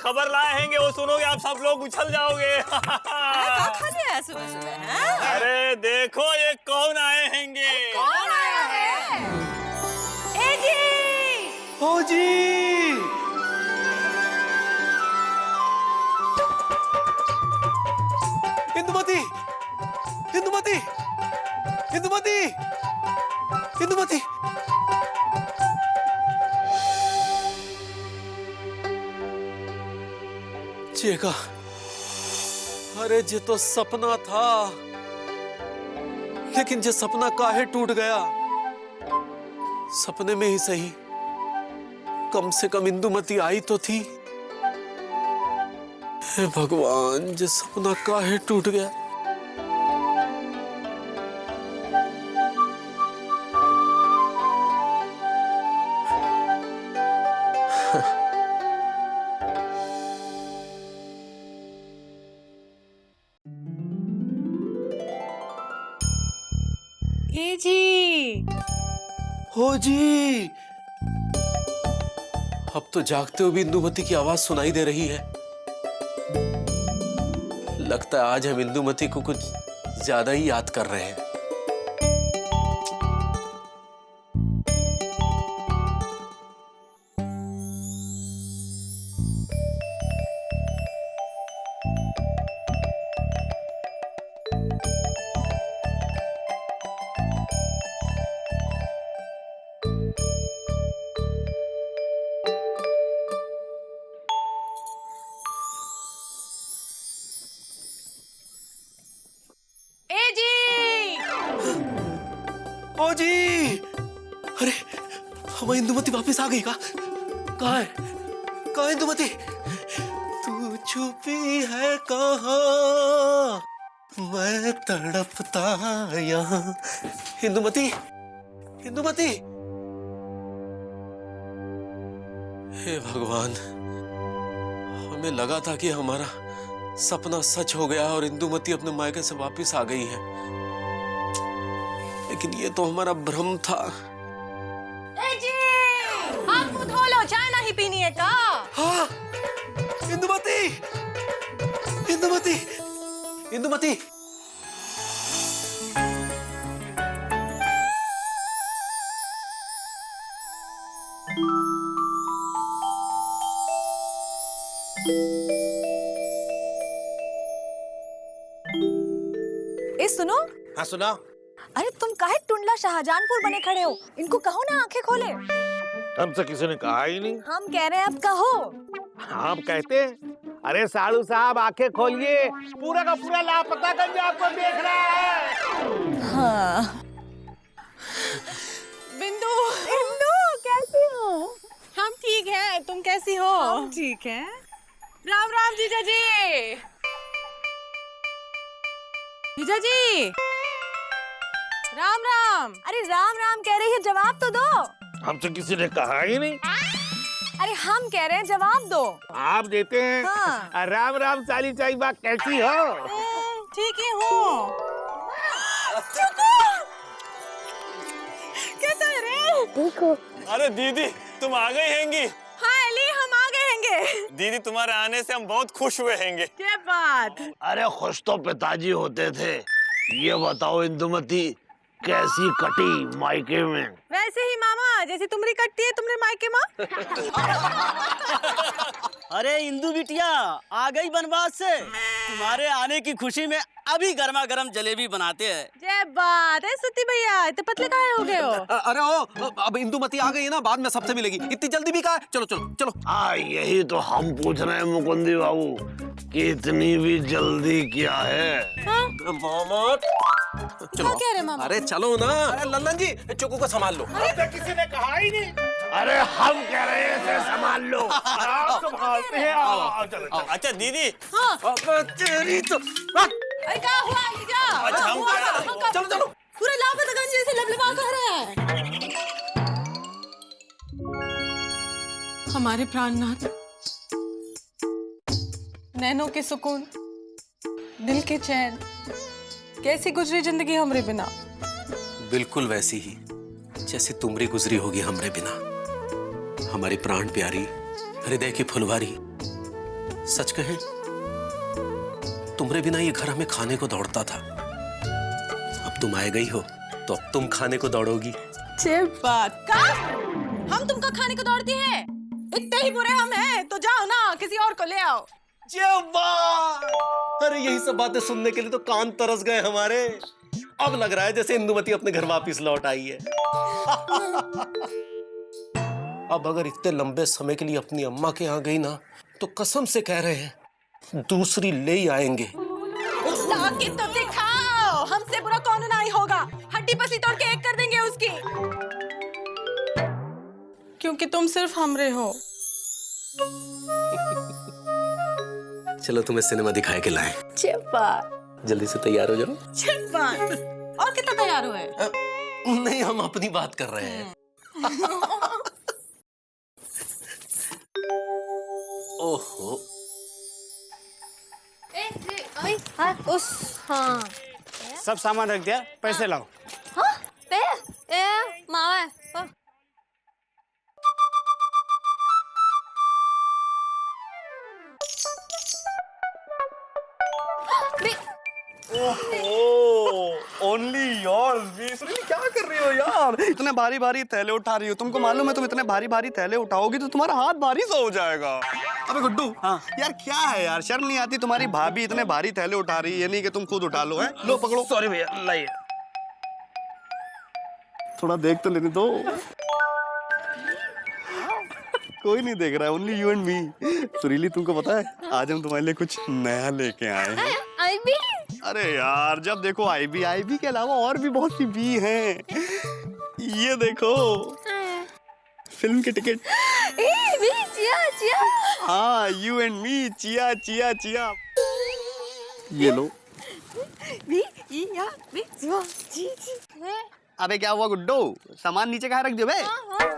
खबर लाए हैंगे, वो सुनोगे आप सब लोग उछल जाओगे। सुबह सुबह। अरे देखो ये कौन आए हैंगे। कौन आया है? ए जी! ओ जी! इंदुमती! इंदुमती! इंदुमती! इंदुमती! चेका, अरे ये तो सपना था, लेकिन ये सपना काहे टूट गया? सपने में ही सही, कम से कम इंदुमती आई तो थी। हे भगवान, ये सपना काहे टूट गया? ए जी! हो जी! अब तो जागते हुए भी इंदुमती की आवाज सुनाई दे रही है। लगता है आज हम इंदुमती को कुछ ज्यादा ही याद कर रहे हैं। ओ जी! अरे हमारी इंदुमती वापस आ गई का? कहाँ है? कहाँ है इंदुमती? तू छुपी है कहाँ? मैं तड़पता यहाँ। इंदुमती! इंदुमती! हे भगवान, हमें लगा था कि हमारा सपना सच हो गया और इंदुमती अपने मायके से वापस आ गई है, लेकिन ये तो हमारा भ्रम था। ए जी! हाथ मुंह धो लो, चाय नहीं पीनी है का? हाँ, इंदुमती! इंदुमती! इंदुमती! ए सुनो। हाँ सुना। अरे तुम काहे टुंडला शाहजहानपुर बने खड़े हो? इनको कहो ना आंखें खोले। हमसे किसी ने कहा ही नहीं। हम कह रहे हैं अब कहो। आप कहते हैं? अरे साड़ू साहब आंखें खोलिए, पूरा का पूरा लापतागंज आपको देख रहा है। हाँ। बिंदु, इंदु कैसी हो? हम ठीक हैं, तुम कैसी हो? हम ठीक हैं। राम राम जीजा जी। जीजा जी, राम राम। अरे राम राम कह रही है, जवाब तो दो। हमसे किसी ने कहा ही नहीं। अरे हम कह रहे हैं, जवाब दो। आप देते हैं। हाँ। राम राम साली चाई बात कैसी हो? ठीक ही हूँ। कैसा है रे? देखो। अरे दीदी तुम आ गई हैंगी। हाँ एली, हम आ गए हैंगे। दीदी तुम्हारे आने से हम बहुत खुश हुए हैंगे। क्या बात? अरे खुश तो पिताजी होते थे। ये बताओ इंदुमती कैसी कटी मायके में? वैसे ही मामा, जैसे तुम्हारी कटती है तुमने मायके माँ। अरे इंदु बिटिया आ गई बनवास से। तुम्हारे आने की खुशी में अभी गर्मा गर्म जलेबी बनाते हैं। क्या बात है सुती भैया, इतने पतले काहे हो गए हो? अरे ओ, अब इंदुमती आ गई है ना, बाद में सबसे मिलेगी। इतनी जल्दी भी कहाँ है? चलो चलो चलो। यही तो हम पूछ रहे हैं मुकुंदी बाबू कि इतनी भी जल्दी क्या है? हाँ? मामा चलो। क्या कह रहे मामा? अरे चलो ना। अरे लल्लन जी, चुकू को संभाल लो। किसी ने कहा ही नहीं। अरे हम कह रहे हैं इसे संभाल लो। आप संभालते हैं। आओ चलो। अच्छा दीदी। हाँ। तेरी तो अरे क्या हुआ जीजा? अच्छा हम हुआ कह क्या? चलो चलो। पूरे लापतागंज जैसे लबलबा कह रहा है। हमारे प्राणनाथ, नैनों के सुकून, दिल के चैन, कैसी गुजरी जिंदगी हमरे बिना? बिल्कुल वैसी ही जैसे तुमरी गुजरी होगी हमरे बिना। हमारी प्राण प्यारी, हृदय की फुलवारी, सच कहें, तुम्हारे बिना ये घर हमें खाने को दौड़ता था। अब तुम आए गई हो तो अब तुम खाने को दौड़ोगी। बात का हम तुमको खाने को दौड़ती है? इतने ही बुरे हम हैं तो जाओ ना, किसी और को ले आओ। अरे यही सब बातें सुनने के लिए तो कान तरस गए हमारे। अब लग रहा है जैसे इंदुमती अपने घर वापस लौट आई है। अब अगर इतने लंबे समय के लिए अपनी अम्मा के यहाँ गई ना, तो कसम से कह रहे हैं दूसरी ले ही आएंगे। लाके तो दिखाओ, हमसे बुरा कौन नहीं होगा। हड्डी पसली तोड़ के एक कर देंगे उसकी। क्योंकि तुम सिर्फ हमरे हो। चलो तुम्हें सिनेमा दिखाए के लाए। जल्दी से तैयार हो जाओ। और कितना तैयार हुए? नहीं, हम अपनी बात कर रहे हैं। ओहो, उस हाँ सब सामान रख दिया, पैसे लाओ। हाँ पे ए मावा ओनली योर्स। क्या कर रही हो यार? इतने भारी भारी थैले उठा रही हो। तुमको मालूम है तुम इतने भारी भारी थैले उठाओगी तो तुम्हारा हाथ भारी सा हो जाएगा। अबे गुड्डू, हाँ यार क्या है यार, शर्म नहीं आती? तुम्हारी भाभी इतने भारी थैले उठा रही है, ये नहीं कि तुम खुद उठा लो। है लो पकड़ो। सॉरी भैया, लाइए। थोड़ा देख तो लेने दो। कोई नहीं देख रहा है, ओनली यू एंड मी। सुरीली, तुमको पता है आज हम तुम्हारे लिए कुछ नया लेके आए हैं। आईबी। अरे यार, जब देखो आईबी के अलावा और भी बहुत सी बी हैं। ये देखो, फिल्म के टिकट। चिया हाँ, you and me, chia chia chia. ये लो। अबे क्या हुआ गुड्डो, सामान नीचे कहाँ रख दियो बे?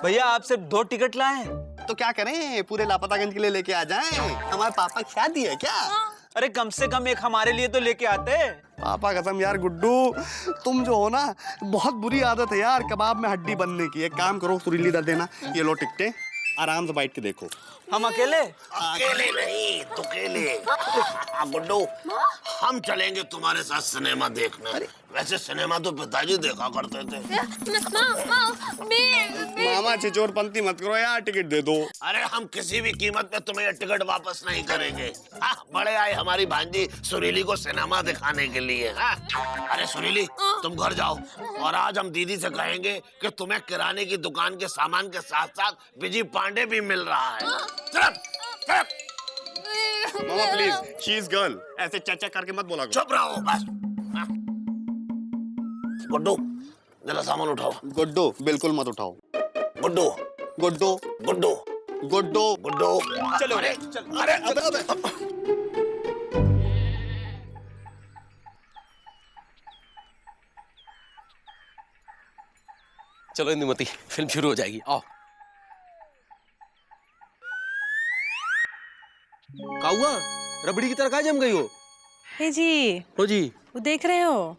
भैया आप सिर्फ 2 टिकट लाए हैं। तो क्या करें, पूरे लापतागंज के लिए लेके आ जाएं? हमारे पापा की शादी है क्या? अरे कम से कम एक हमारे लिए तो लेके आते। पापा कसम यार गुड्डू, तुम जो हो ना, बहुत बुरी आदत है यार कबाब में हड्डी बनने की। एक काम करो, सुरीली दे देना, ये लो टिकटें, आराम से बैठ के देखो। हम अकेले? अकेले नहीं, तुकेले। गुड्डू, हम चलेंगे तुम्हारे साथ सिनेमा देखने। वैसे सिनेमा तो पिताजी देखा करते थे। मामा छिचोरपंती मत करो यार, टिकट दे दो। अरे हम किसी भी कीमत पे तुम्हें ये टिकट वापस नहीं करेंगे। हाँ, बड़े आए हमारी भांजी सुरीली को सिनेमा दिखाने के लिए। हाँ? अरे सुरीली, तुम घर जाओ और आज हम दीदी से कहेंगे कि तुम्हें किराने की दुकान के सामान के साथ साथ विजय पांडे भी मिल रहा है। मामा प्लीज, शी इज गर्ल, ऐसे चाचा करके मत बोला करो। चुप रहो बस। हाँ? गुड्डू, जरा सामान उठाओ। गुड्डू, बिल्कुल मत उठाओ। गुड्डू, गुड्डू, गुड्डू, गुड्डू, गुड्डू। चलो। अरे अबे। चलो इंदुमती, फिल्म शुरू हो जाएगी, आओ। का हुआ? रबड़ी की तरह कहाँ जम गई हो? हे जी, हो जी, वो देख रहे हो?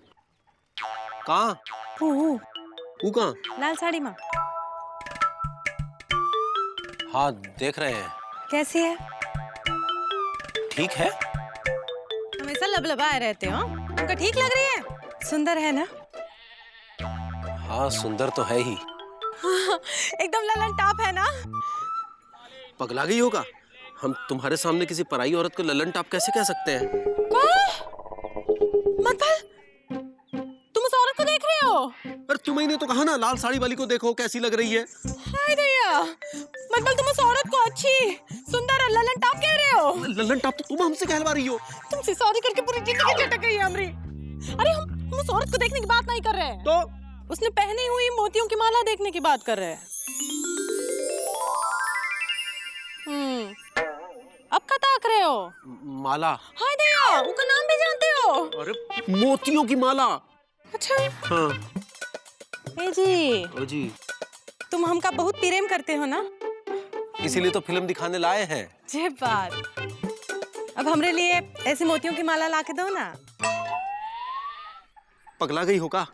कहाँ? वो कहाँ? लाल साड़ी में। हाँ देख रहे हैं। कैसी है? ठीक है। हमेशा लबलबाए रहते हो, उनका ठीक लग रही है? सुंदर है ना? हाँ सुंदर तो है ही। एकदम ललन टॉप है ना? पगला गई होगा, हम तुम्हारे सामने किसी पराई औरत को ललन टॉप कैसे कह सकते हैं? मतलब तुम उस औरत को देख रहे हो? पर तुम्हें ने तो कहा ना, लाल साड़ी वाली को देखो कैसी लग रही है। हाय दया, मतलब तुम उस औरत को अच्छी, सुंदर और ललन टॉप कह रहे हो? ललन टॉप तो तुम हमसे कहलवा रही हो। तुमसे शादी करके पूरी जिंदगी चटक गई है हमारी। अरे हम उस औरत को देखने की बात नहीं कर रहे हैं, तो उसने पहनी हुई मोतियों की माला देखने की बात कर रहे हैं। अब क्या ताक रहे हो? माला। हाय दया, उसका नाम भी जानते हो? अरे मोतियों की माला। अच्छा। हाँ। ए जी, ओ जी, तुम हमका बहुत प्रेम करते हो ना? इसीलिए तो फिल्म दिखाने लाए हैं। जे बात। अब हमरे लिए ऐसे मोतियों की माला ला के दो ना। पगला गई होगा?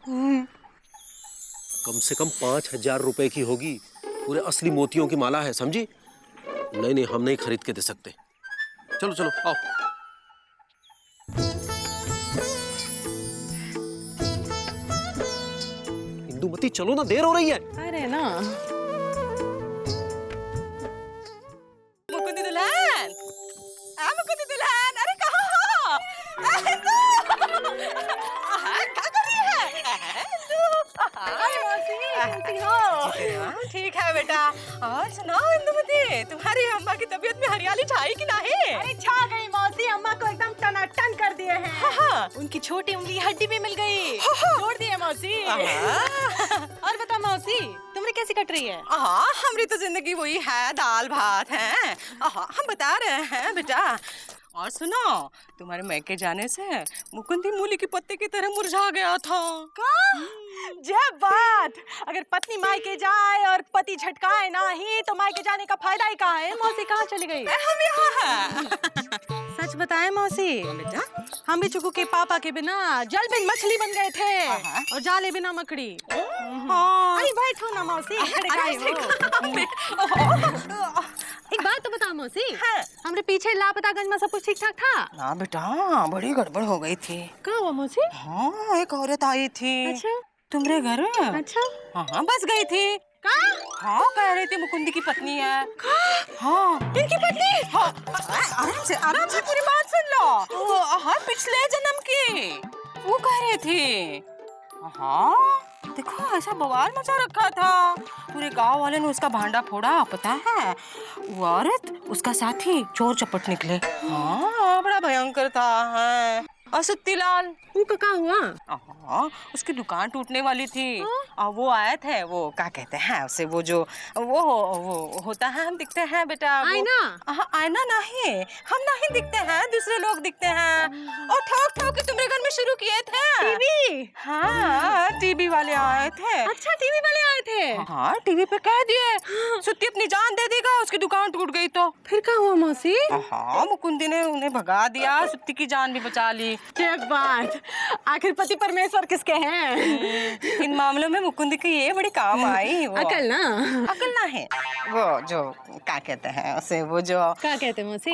कम से कम 5,000 रुपए की होगी। पूरे असली मोतियों की माला है, समझी? नहीं नहीं, हम नहीं खरीद के दे सकते। चलो चलो आओ। इंदुमती चलो ना, देर हो रही है। अरे ना मुकुंदी दुल्हन, मुकुंदी दुल्हन, अरे कहाँ हो? क्या कर रही है? कैसी हो? ठीक है बेटा। और सुनाओ इंदुमती, तुम्हारी अम्मा की तबीयत में हरियाली छाई कि नहीं? अरे छा गई मौसी, अम्मा को एकदम टनाटन कर दिए हैं। हाँ। उनकी छोटी उंगली हड्डी भी मिल गई, जोड़ दिए मौसी। और बता मौसी, तुम्हारी कैसी कट रही है? हमारी तो जिंदगी वही है, दाल भात है। हम बता रहे हैं बेटा। और सुनो, तुम्हारे मैके जाने से मुकुंदी मूली के पत्ते की तरह मुरझा गया था। जब बात, अगर पत्नी मायके जाए और पति झटकाए ना ही तो मायके जाने का फायदा ही कहाँ है? मौसी कहाँ चली गई? हम यहाँ हैं। सच बताए मौसी, बेटा, हम भी चुकू के पापा के बिना जल बिन मछली बन गए थे और जाले बिना मकड़ी। अरे बैठो ना मौसी। एक बात तो बता मौसी, हमरे पीछे लापतागंज में सब कुछ ठीक ठाक था? ना बेटा, बड़ी गड़बड़ हो गई थी। क्या हुआ मौसी? हाँ, एक औरत आई थी। अच्छा तुम्हारे घर में। अच्छा, हाँ, बस गई थी। हाँ, कह रही थी मुकुंदी की पत्नी है। हाँ, इनकी पत्नी? हाँ, आराम से पूरी बात सुन लो। वो हाँ, पिछले जन्म की वो कह रही थी। हाँ, देखो ऐसा बवाल मचा रखा था, पूरे गांव वाले ने उसका भांडा फोड़ा। पता है, वो औरत उसका साथी चोर चपट निकले। हाँ, बड़ा भयंकर था। है और सुत्तीलाल, वो का हुआ? हाँ, उसकी दुकान टूटने वाली थी। वो आए थे, वो क्या कहते हैं उसे, वो जो वो होता है, हम दिखते हैं बेटा। आईना? हाँ, आईना नहीं, हम नहीं दिखते हैं, दूसरे लोग दिखते हैं। और ठोक ठोक के तुम्हारे घर में शुरू किए थे। टीवी? हाँ, टीवी वाले आए थे। अच्छा, टीवी वाले आए थे? हाँ, टीवी पे कह दिए सुत्ती अपनी जान दे देगा, उसकी दुकान टूट गई तो। फिर क्या हुआ मौसी? हाँ, मुकुंदी ने उन्हें भगा दिया, सुत्ती की जान भी बचा ली। एक बात, आखिर पति परमेश्वर किसके हैं? इन मामलों में मुकुंदी की ये बड़ी काम आई। वो अकल ना? अकल ना है, वो जो क्या कहते हैं उसे, वो जो क्या कहते हैं मौसी?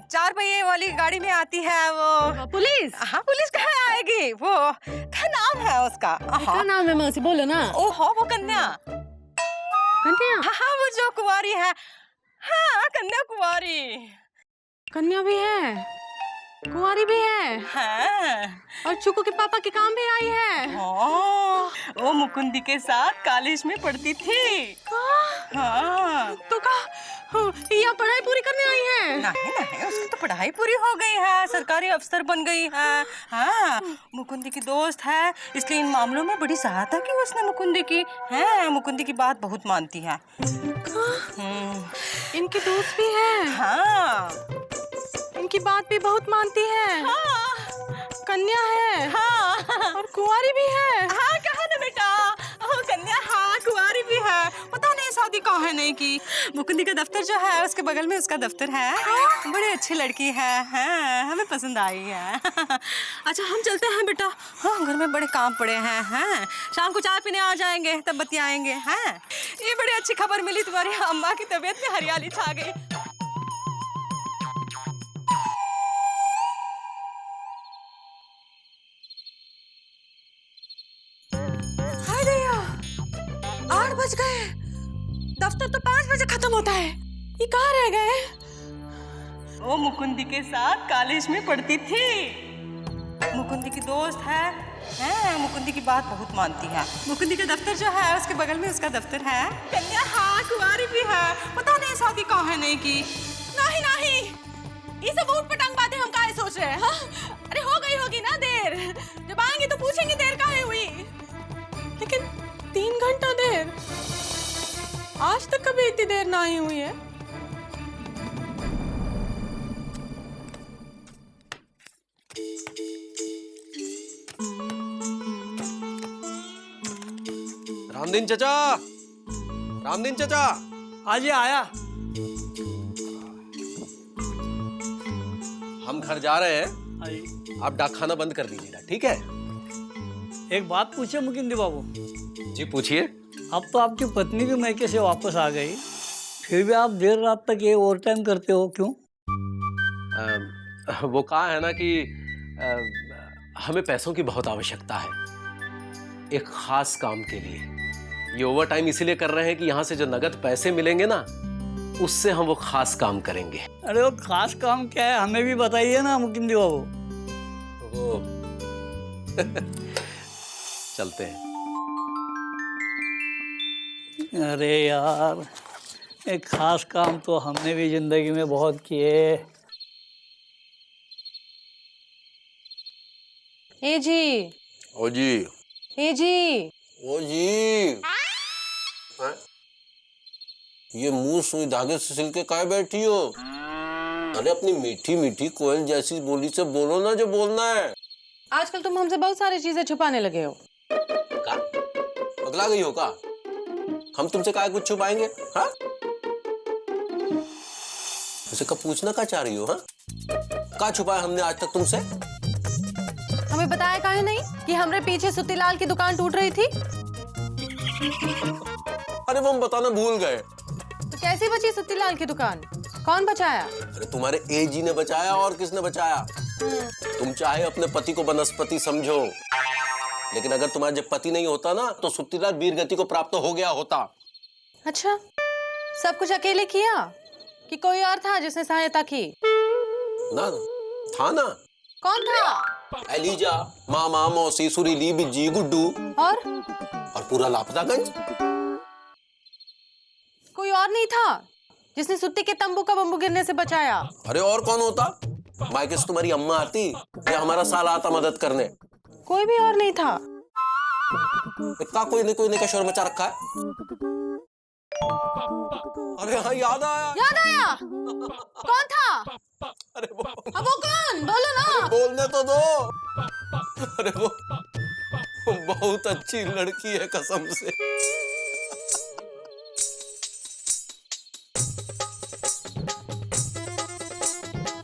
4 पहिए वाली गाड़ी में आती है वो। पुलिस? हाँ, पुलिस कहाँ आएगी? वो क्या नाम है उसका? क्या नाम है मौसी, बोलो ना। ओहो, वो कन्या। कन्या? हाँ, वो जो कुंवारी है। हाँ, कन्या कुंवारी। कन्या भी है, कुंवारी भी है। हाँ। और चुकू के पापा के काम भी आई है। वो मुकुंदी के साथ कॉलेज में पढ़ती थी। हाँ। तो यहाँ पढ़ाई पूरी करने आई है? नहीं, उसकी तो पढ़ाई पूरी हो गई है, सरकारी अफसर बन गई है। हाँ, मुकुंदी की दोस्त है, इसलिए इन मामलों में बड़ी सहायता की उसने मुकुंदी की। है, मुकुंदी की बात बहुत मानती है। इनकी दोस्त भी है? हाँ, इनकी बात भी बहुत मानती है। हाँ, कन्या है। हाँ, और कुंवारी भी है। हाँ, कहा ना बेटा, कन्या, हाँ, कुंवारी भी है। पता नहीं शादी काहे नहीं की। मुकुंदी का दफ्तर जो है उसके बगल में उसका दफ्तर है। बड़ी अच्छी लड़की है। हाँ, हमें पसंद आई है। अच्छा, हम चलते हैं बेटा। हाँ, घर में बड़े काम पड़े हैं। हाँ, शाम को चाय पीने आ जाएंगे, तब बतियाएंगे। हाँ, ये बड़ी अच्छी खबर मिली, तुम्हारी अम्मा की तबीयत में हरियाली छा गई। हाय दैया, 8 बज गए। दफ्तर तो 5 बजे खत्म होता है। ये कहाँ रह गए? वो मुकुंदी के साथ कॉलेज में पढ़ती थी। मुकुंदी की दोस्त है। मुकुंदी की बात बहुत मानती है। मुकुंदी का दफ्तर जो है उसके बगल में उसका दफ्तर है। कन्या, हाँ, कुंवारी भी है। पता नहीं शादी काहे नहीं की। नहीं, ये सब ऊट पटांग बातें हम काहे सोच रहे हैं? हाँ? अरे हो गई होगी ना देर, जब आएंगे तो पूछेंगे देर काहे हुई। लेकिन 3 घंटा देर, आज तक कभी इतनी देर ना ही हुई है। रामदीन चचा, रामदीन चचा। आज आया। हम घर जा रहे हैं, आप डाक खाना बंद कर दीजिएगा, ठीक है? एक बात पूछे मुकुंदी बाबू? जी पूछिए। अब तो आपकी पत्नी भी मैके से वापस आ गई, फिर भी आप देर रात तक ये ओवर टाइम करते हो, क्यों? वो कहा है ना कि हमें पैसों की बहुत आवश्यकता है एक खास काम के लिए। ये ओवर टाइम इसीलिए कर रहे हैं कि यहाँ से जो नगद पैसे मिलेंगे ना उससे हम वो खास काम करेंगे। अरे वो खास काम क्या है, हमें भी बताइए ना मुकिंदी बाबू। वो चलते हैं। अरे यार, एक खास काम तो हमने भी जिंदगी में बहुत किए। ए जी, ओ जी, ए जी, ओ जी। हाँ? ये मुंह सुई धागे से सिल के काहे बैठी हो? अरे अपनी मीठी मीठी कोयल जैसी बोली से बोलो ना जो बोलना है। आजकल तुम हमसे बहुत सारी चीजें छुपाने लगे हो। का? पगला गई हो का? हम तुमसे काहे कुछ छुपाएंगे? हाँ? उसे कब पूछना का चाह रही हो? हाँ? का छुपाया हमने आज तक तुमसे? हमें बताया काहे नहीं कि हमरे पीछे सुतीलाल की दुकान टूट रही थी? अरे वो हम बताना भूल गए। तो कैसी बची सुतीलाल की दुकान? कौन बचाया? अरे तुम्हारे एजी ने बचाया, और किसने बचाया? तुम चाहे अपने पति को वनस्पति समझो, लेकिन अगर तुम्हारा जब पति नहीं होता ना तो सुतीलाल वीरगति को प्राप्त हो गया होता। अच्छा, सब कुछ अकेले किया कि कोई और था जिसने सहायता की? ना था ना। कौन था? एलिजा, मामा, मौसी, सुरीली, बिज्जी, गुड्डू और पूरा लापतागंज। कोई और नहीं था जिसने सुत्ती के तंबू का बम्बू गिरने से बचाया? अरे और कौन होता? मायके से तुम्हारी अम्मा आती या हमारा साला आता मदद करने? कोई भी और नहीं था? इतना कोई नहीं का शोर मचा रखा है। अरे हाँ, याद आया। याद आया? कौन था? अरे वो कौन? बोलो ना। बोलने तो दो। अरे वो बहुत अच्छी लड़की है कसम से।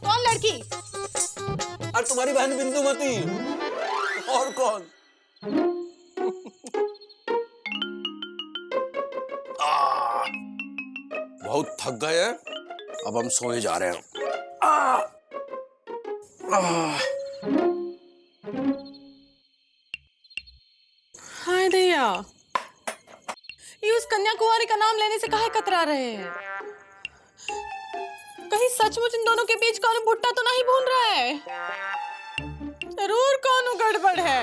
कौन लड़की? और तुम्हारी बहन बिंदुमती। और कौन? बहुत थक गए हैं, अब हम सोने जा रहे हैं। हाय दैया, ये उस कन्याकुमारी का नाम लेने से काहे कतरा रहे हैं? कहीं सचमुच इन दोनों के बीच कौन भुट्टा तो नहीं भून रहा है? जरूर कौन गड़बड़ है।